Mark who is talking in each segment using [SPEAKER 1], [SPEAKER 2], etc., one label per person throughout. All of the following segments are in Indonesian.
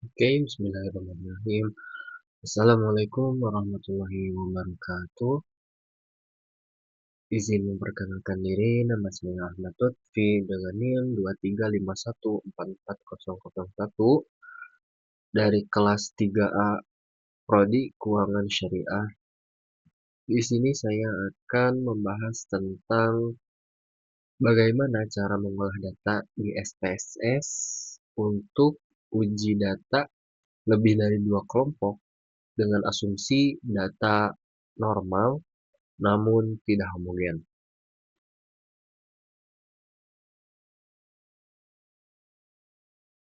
[SPEAKER 1] Oke, bismillahirrahmanirrahim. Assalamualaikum warahmatullahi wabarakatuh. Izin memperkenalkan diri, nama saya Ahmad Lutfi dengan NIM 2351440001 dari kelas 3A Prodi Keuangan Syariah. Di sini saya akan membahas tentang bagaimana cara mengolah data di SPSS untuk uji data lebih dari dua kelompok dengan asumsi data normal namun tidak homogen.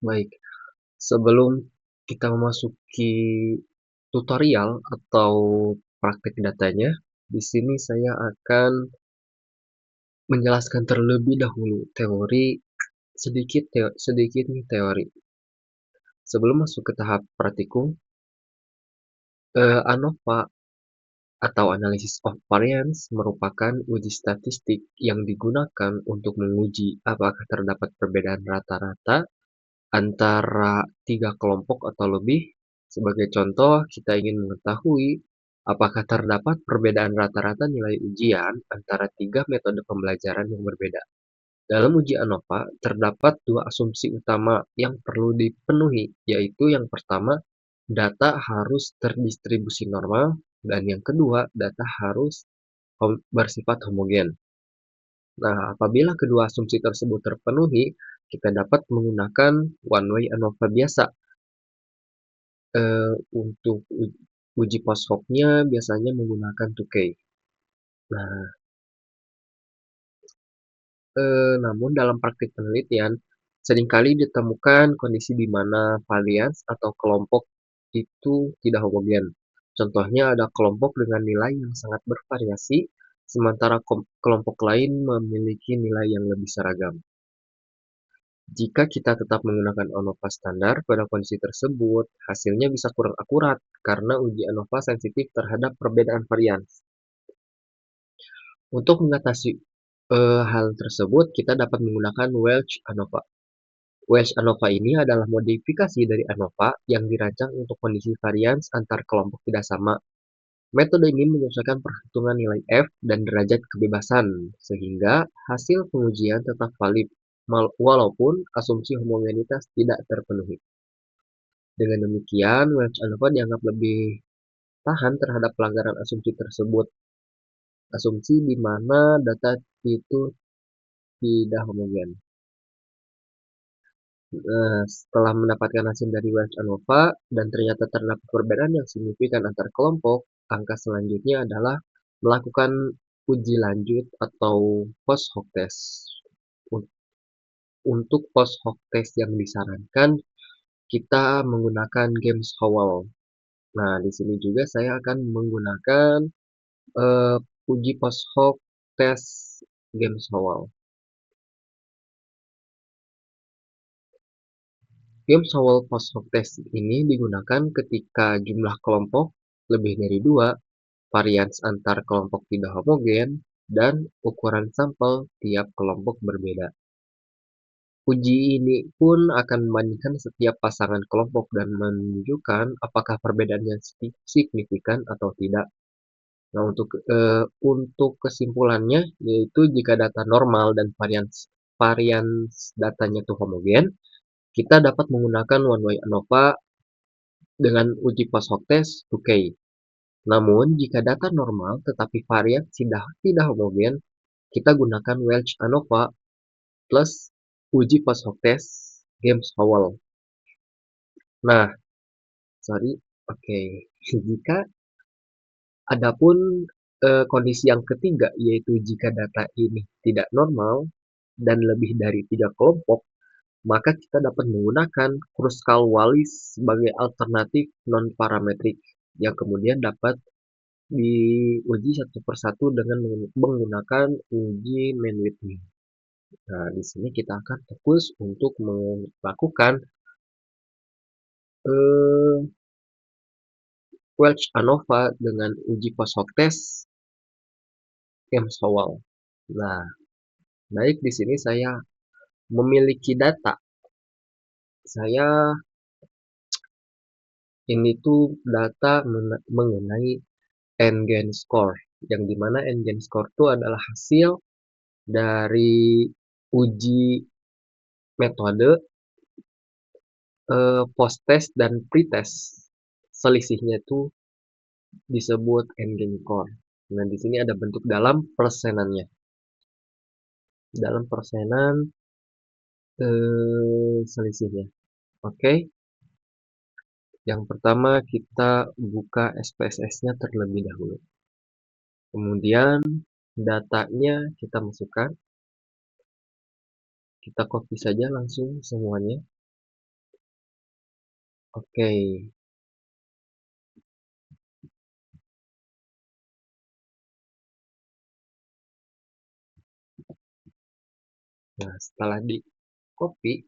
[SPEAKER 1] Baik, sebelum kita memasuki tutorial atau praktek datanya, di sini saya akan menjelaskan terlebih dahulu teori sedikit nih teori. Sebelum masuk ke tahap praktikum, ANOVA atau Analysis of Variance merupakan uji statistik yang digunakan untuk menguji apakah terdapat perbedaan rata-rata antara tiga kelompok atau lebih. Sebagai contoh, kita ingin mengetahui apakah terdapat perbedaan rata-rata nilai ujian antara tiga metode pembelajaran yang berbeda. Dalam uji ANOVA, terdapat dua asumsi utama yang perlu dipenuhi, yaitu yang pertama, data harus terdistribusi normal, dan yang kedua, data harus bersifat homogen. Nah, apabila kedua asumsi tersebut terpenuhi, kita dapat menggunakan one-way ANOVA biasa. Untuk uji post hoc-nya biasanya menggunakan 2K. Nah, namun dalam praktik penelitian, seringkali ditemukan kondisi di mana varians atau kelompok itu tidak homogen. Contohnya ada kelompok dengan nilai yang sangat bervariasi, sementara kelompok lain memiliki nilai yang lebih seragam. Jika kita tetap menggunakan ANOVA standar pada kondisi tersebut, hasilnya bisa kurang akurat karena uji ANOVA sensitif terhadap perbedaan varians. Untuk mengatasi hal tersebut, kita dapat menggunakan Welch ANOVA. Welch ANOVA ini adalah modifikasi dari ANOVA yang dirancang untuk kondisi varians antar kelompok tidak sama. Metode ini menyesuaikan perhitungan nilai F dan derajat kebebasan, sehingga hasil pengujian tetap valid, walaupun asumsi homogenitas tidak terpenuhi. Dengan demikian, Welch ANOVA dianggap lebih tahan terhadap pelanggaran asumsi tersebut. Asumsi di mana data itu tidak homogen. Setelah mendapatkan hasil dari Welch ANOVA dan ternyata terdapat perbedaan yang signifikan antar kelompok, angka selanjutnya adalah melakukan uji lanjut atau post hoc test. Untuk post hoc test yang disarankan, kita menggunakan James Howell. Nah, di sini juga saya akan menggunakan uh, uji post hoc test James Howell. James Howell post hoc test ini digunakan ketika jumlah kelompok lebih dari 2, varians antar kelompok tidak homogen, dan ukuran sampel tiap kelompok berbeda. Uji ini pun akan membandingkan setiap pasangan kelompok dan menunjukkan apakah perbedaannya signifikan atau tidak. Nah, untuk kesimpulannya, yaitu jika data normal dan varians datanya itu homogen, kita dapat menggunakan one-way ANOVA dengan uji post hoc test 2K. Namun, jika data normal tetapi varian tidak homogen, kita gunakan Welch ANOVA plus uji post hoc test James Howell. Nah, sorry, oke. Jika adapun kondisi yang ketiga, yaitu jika data ini tidak normal dan lebih dari 3 kelompok, maka kita dapat menggunakan Kruskal-Wallis sebagai alternatif non-parametrik yang kemudian dapat diuji satu persatu dengan menggunakan uji Mann-Whitney. Nah, di sini kita akan fokus untuk melakukan eh, Welch ANOVA dengan uji post hoc test James Howell. Nah, baik di sini saya memiliki data. Saya Ini tuh data mengenai N-gain score, yang dimana N-gain score itu adalah hasil dari uji metode, post-test dan pre-test. Selisihnya itu disebut N-gain score. Nah, di sini ada bentuk dalam persenannya. Dalam persenan selisihnya. Oke. Yang pertama kita buka SPSS-nya terlebih dahulu. Kemudian datanya kita masukkan. Kita copy saja langsung semuanya. Oke. Nah, setelah di copy,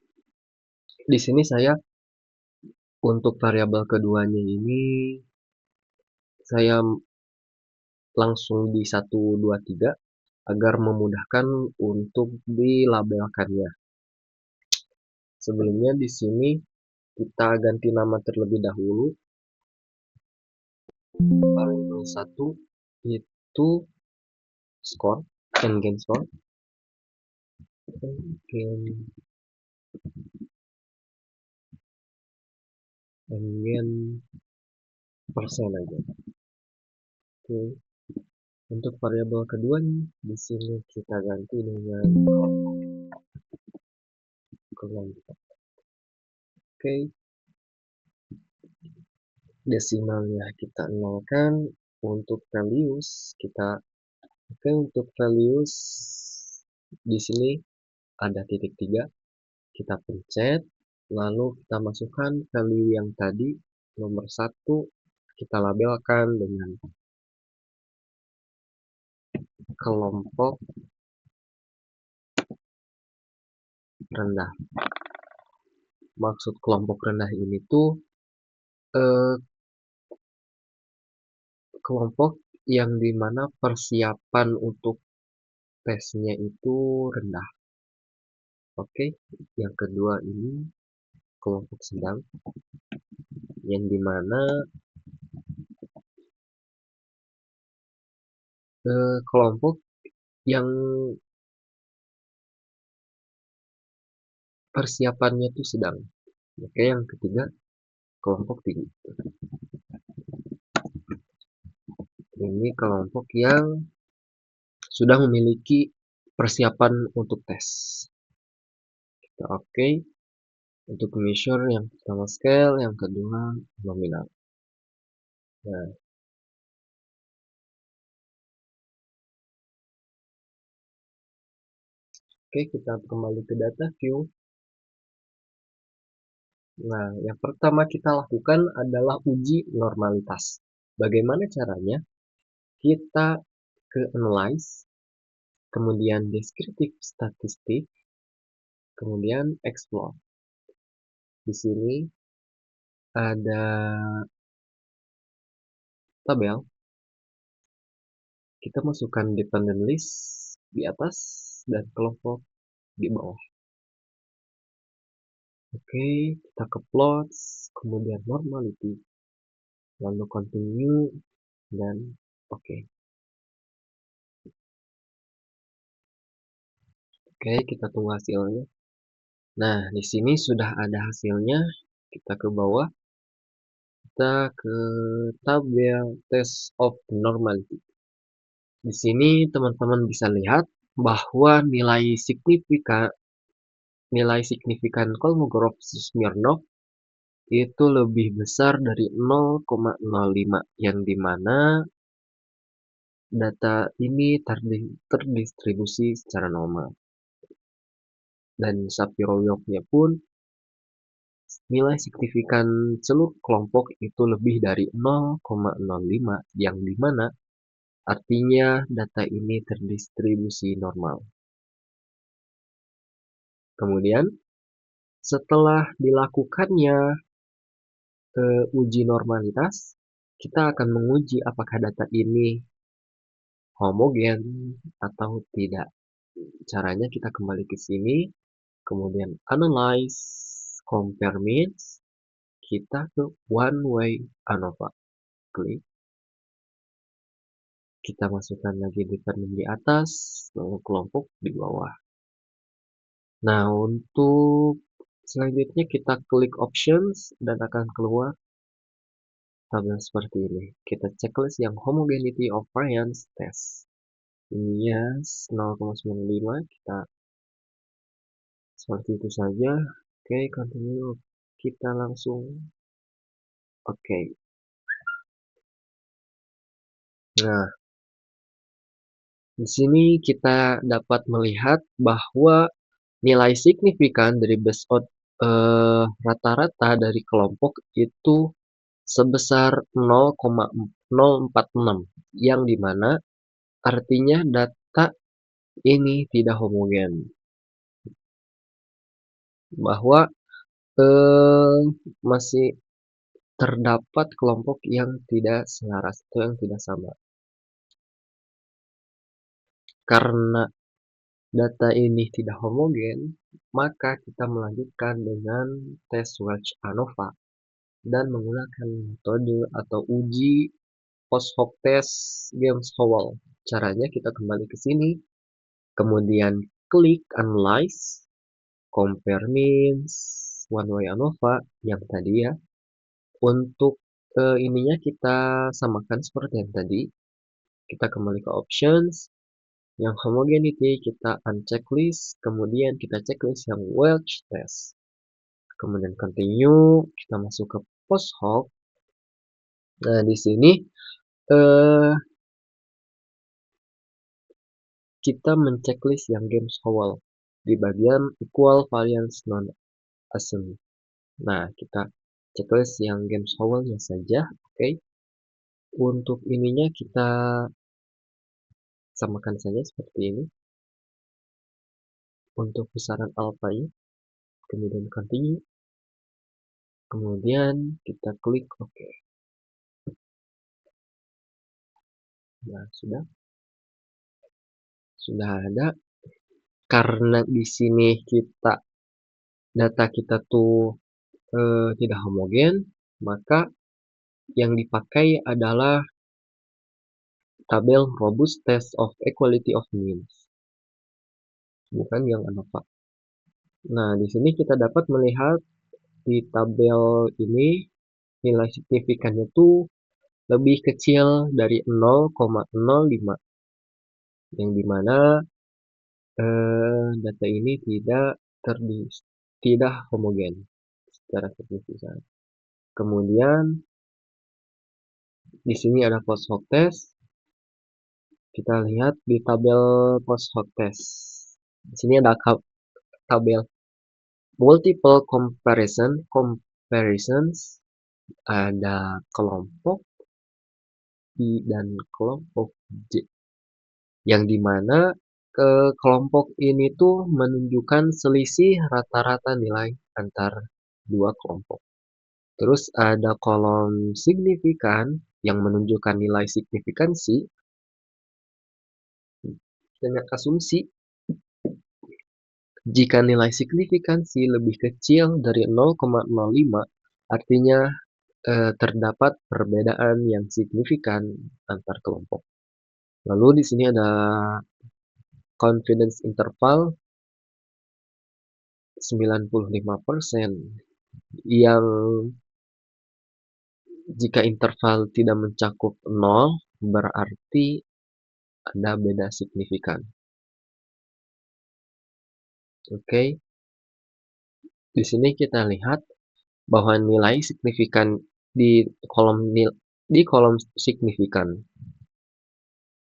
[SPEAKER 1] di sini saya untuk variabel keduanya ini saya langsung di 1, 2, 3 agar memudahkan untuk dilabelkannya. Sebelumnya di sini kita ganti nama terlebih dahulu. Variabel 1 itu score, N-gain score. N-gain persen aja. Oke. Untuk variabel keduanya di sini kita ganti dengan kelompok. Oke. Desimalnya kita nolkan. Untuk values kita untuk values di sini ada titik 3, kita pencet, lalu kita masukkan value yang tadi nomor 1, kita labelkan dengan kelompok rendah. Maksud kelompok rendah ini tuh kelompok yang dimana persiapan untuk tesnya itu rendah. Oke, yang kedua ini kelompok sedang, yang dimana kelompok yang persiapannya itu sedang. Oke, yang ketiga kelompok tinggi. Ini kelompok yang sudah memiliki persiapan untuk tes. Kita oke. Untuk measure yang pertama scale, yang kedua nominal. Nah, oke, kita kembali ke data view. Nah, yang pertama kita lakukan adalah uji normalitas. Bagaimana caranya? Kita ke analyze, kemudian descriptive statistik, kemudian explore. Di sini ada tabel. Kita masukkan dependent list di atas dan kelompok di bawah. Oke, kita ke plots, kemudian normality, lalu continue, dan oke. Oke, kita tunggu hasilnya. Nah, di sini sudah ada hasilnya. Kita ke bawah, kita ke tabel test of normality. Di sini teman-teman bisa lihat bahwa nilai signifikan Kolmogorov-Smirnov itu lebih besar dari 0,05, yang dimana data ini terdistribusi secara normal. Dan Shapiro-Wilk-nya pun nilai signifikan seluruh kelompok itu lebih dari 0,05, yang dimana artinya data ini terdistribusi normal. Kemudian setelah dilakukannya uji normalitas, kita akan menguji apakah data ini homogen atau tidak. Caranya kita kembali ke sini, kemudian analyze, compare means, kita ke one way ANOVA. Klik, kita masukkan lagi departemen di atas, lalu kelompok di bawah. Nah, untuk selanjutnya kita klik options dan akan keluar tabel seperti ini. Kita checklist yang homogeneity of variance test. Ininya 0,95, kita seperti itu saja. Oke, continue. Kita langsung oke. Nah, di sini kita dapat melihat bahwa nilai signifikan dari base out rata-rata dari kelompok itu sebesar 0,046, yang dimana artinya data ini tidak homogen, bahwa masih terdapat kelompok yang tidak selaras atau yang tidak sama. Karena data ini tidak homogen, maka kita melanjutkan dengan tes Welch ANOVA dan menggunakan metode atau uji post hoc test James-Howell. Caranya kita kembali ke sini, kemudian klik analyze, compare means, one way ANOVA yang tadi ya. Untuk ininya kita samakan seperti yang tadi. Kita kembali ke options, yang homogeneity kita unchecklist, kemudian kita checklist yang Welch test. Kemudian continue, kita masuk ke post hoc. Nah, di sini kita menceklis yang James-Howell di bagian equal variance non-assumed. Nah, kita checklist yang James-Howell-nya saja, oke. Untuk ininya kita samakan saja seperti ini. Untuk besaran alpha-nya, kemudian continue. Kemudian kita klik OK. Nah, sudah ada. Karena di sini data kita tuh tidak homogen, maka yang dipakai adalah tabel robust test of equality of means, bukan yang ANOVA. Nah, di sini kita dapat melihat di tabel ini nilai signifikannya tuh lebih kecil dari 0,05, yang dimana data ini tidak homogen secara signifikan. Kemudian di sini ada post hoc test. Kita lihat di tabel post hoc test. Di sini ada tabel multiple comparisons, ada kelompok I dan kelompok J, yang dimana kelompok ini tuh menunjukkan selisih rata-rata nilai antar dua kelompok. Terus ada kolom signifikan yang menunjukkan nilai signifikansi dengan asumsi jika nilai signifikansi lebih kecil dari 0,05, artinya terdapat perbedaan yang signifikan antar kelompok. Lalu di sini ada confidence interval 95%, yang jika interval tidak mencakup 0, berarti ada beda signifikan. Oke. Di sini kita lihat bahwa nilai signifikan di kolom signifikan.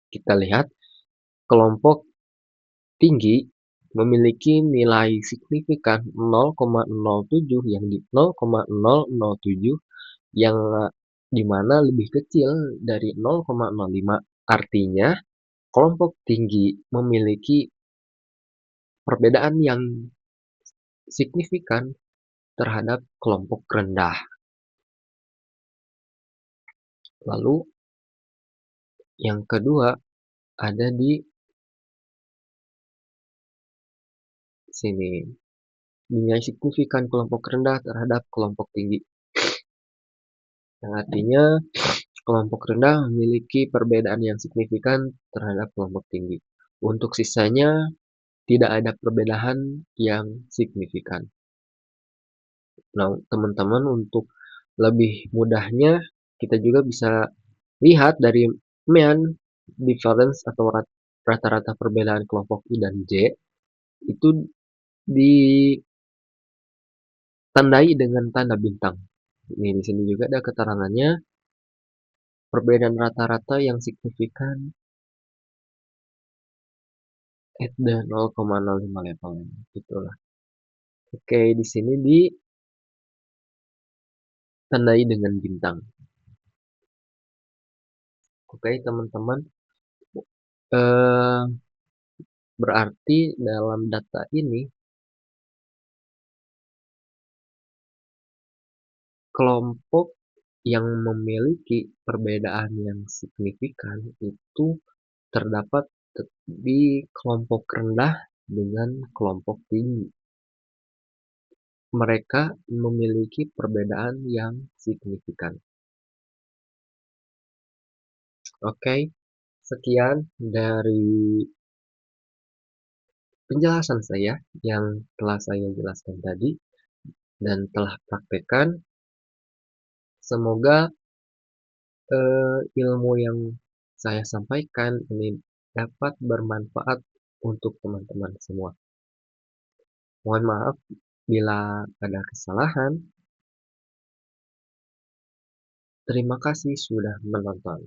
[SPEAKER 1] Kita lihat kelompok tinggi memiliki nilai signifikan 0,07, yang di 0,007 yang dimana lebih kecil dari 0,05. Artinya kelompok tinggi memiliki perbedaan yang signifikan terhadap kelompok rendah. Lalu yang kedua ada di sini, nilai signifikan kelompok rendah terhadap kelompok tinggi. yang artinya kelompok rendah memiliki perbedaan yang signifikan terhadap kelompok tinggi. Untuk sisanya, tidak ada perbedaan yang signifikan. Nah, teman-teman untuk lebih mudahnya, kita juga bisa lihat dari mean difference atau rata-rata perbedaan kelompok I dan J itu ditandai dengan tanda bintang. Ini di sini juga ada keterangannya, perbedaan rata-rata yang signifikan at the 0,05 level. Itulah. Oke, di sini ditandai dengan bintang. Oke, teman-teman. Berarti dalam data ini, kelompok yang memiliki perbedaan yang signifikan itu terdapat di kelompok rendah dengan kelompok tinggi. Mereka memiliki perbedaan yang signifikan. Oke, sekian dari penjelasan saya yang telah saya jelaskan tadi dan telah praktekkan. Semoga ilmu yang saya sampaikan ini dapat bermanfaat untuk teman-teman semua. Mohon maaf bila ada kesalahan. Terima kasih sudah menonton.